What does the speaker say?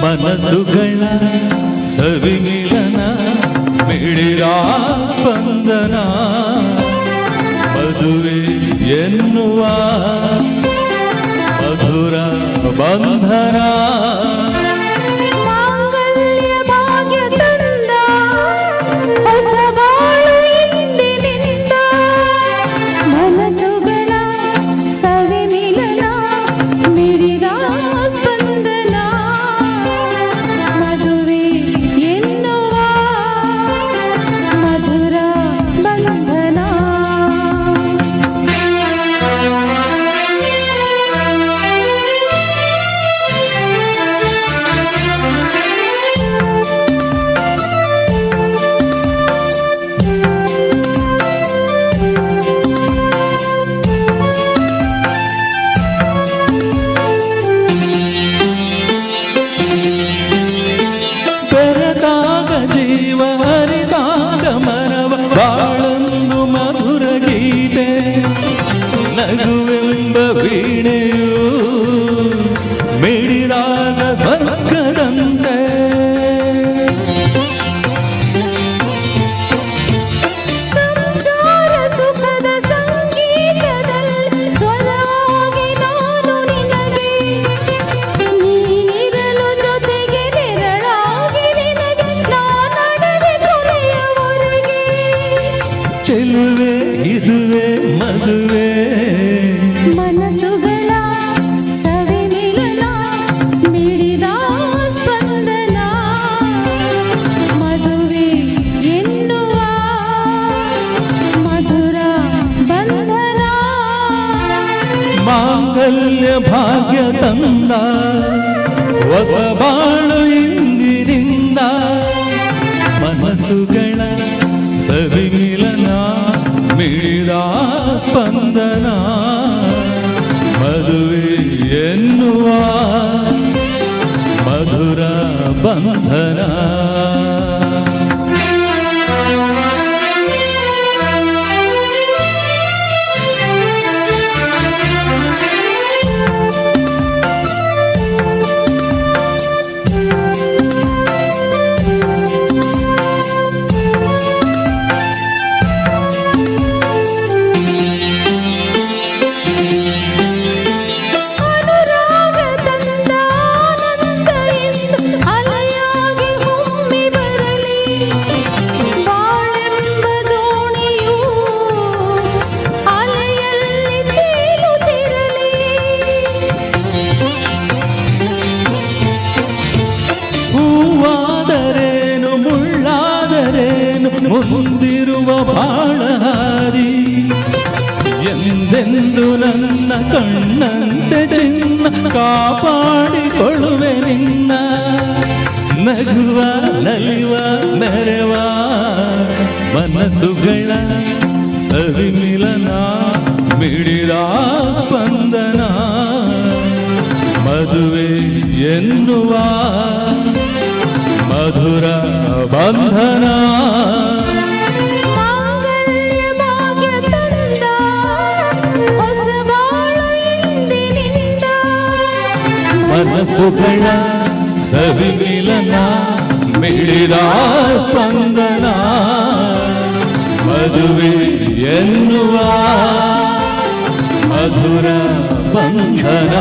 ಮನಸ್ಸುಗಳ ಸವಿಮಿಲನ ಮಿಡಿದ ಸ್ಪಂದನ ಮದುವೆ ಎನ್ನುವ ಮಧುರ ಬಂಧನ ಜೀವ ಹರಿದಾಗ ಮನವ ಬಾಳೊಂದು ಮಧುರ ಗೀತೆ ನಗುವೆಂಬ ವೀಣೆಯು ಮಿಡಿದಾಗ ಧ್ವರ್ಗದಂತೆ ಸಂಸಾರ ಸುಖದ ಸಂಗೀತದಲ್ಲಿ ಸ್ವರವಾಗಿ ನಾನು ನಿನಗೆ ನೀನಿರಲು ಜೊತೆಗೆ ನೆರಳಾಗಿ ನಿನಗೆ ನಾನಡವೆ ಕೊನೆಯವರೆಗೆ ಚೆಲುವೆ ಇದುವೆ ಮದುವೆ ಮನಸ್ಸುಗಳ ಸವಿಮಿಲನ ಮಿಡಿದ ಸ್ಪಂದನ ಮದುವೆ ಎನ್ನುವ ಮಧುರ ಬಂಧನ ಮಾಂಗಲ್ಯ ಭಾಗ್ಯ ತಂದ ಹೊಸ ಬಾಳು ಇಂದಿನಿಂದ ಮನಸ್ಸುಗಳ ಸವಿಮಿಲನ ಮಿಡಿದ ಸ್ಪಂದನ ಮದುವೆ ಎನ್ನುವ ಮಧುರ ಬಂಧನ ಅನುರಾಗ ತಂದ ಆನಂದ ಎಂದು ಅಲೆಯಾಗಿ ಹೊಮ್ಮಿ ಬರಲಿ ಬಾಳೆಂಬ ದೋಣಿಯು ಅಲೆಯಲ್ಲಿ ತೇಲುತ್ತಿರಲಿ ಹೂವಾದರೇನು ಮುಳ್ಳಾದರೇನು ಮುಂದಿರುವ ಬಾಳ ಹಾದಿ ಎಂದೆಂದು ನನ್ನ ಕಣ್ಣಂತೆ ಚಿನ್ನ ಕಾಪಾಡಿಕೊಳ್ಳುವೆ ನಿನ್ನ ನಗುವ ನಲಿವ ಮೆರವ ಮನಸ್ಸುಗಳ ಸವಿಮಿಲನ ಮಿಡಿದ ಸ್ಪಂದನ ಮದುವೆ ಎನ್ನುವ ಮಧುರ ಬಂಧನ ಮಾಂಗಲ್ಯ ಭಾಗ್ಯ ತಂದ ಹೊಸ ಬಾಳು ಇಂದಿನಿಂದ ಮನಸ್ಸುಗಳ ಸವಿಮಿಲನ ಮಿಡಿದ ಸ್ಪಂದನ ಮದುವೆ ಎನ್ನುವ ಮಧುರ ಬಂಧನ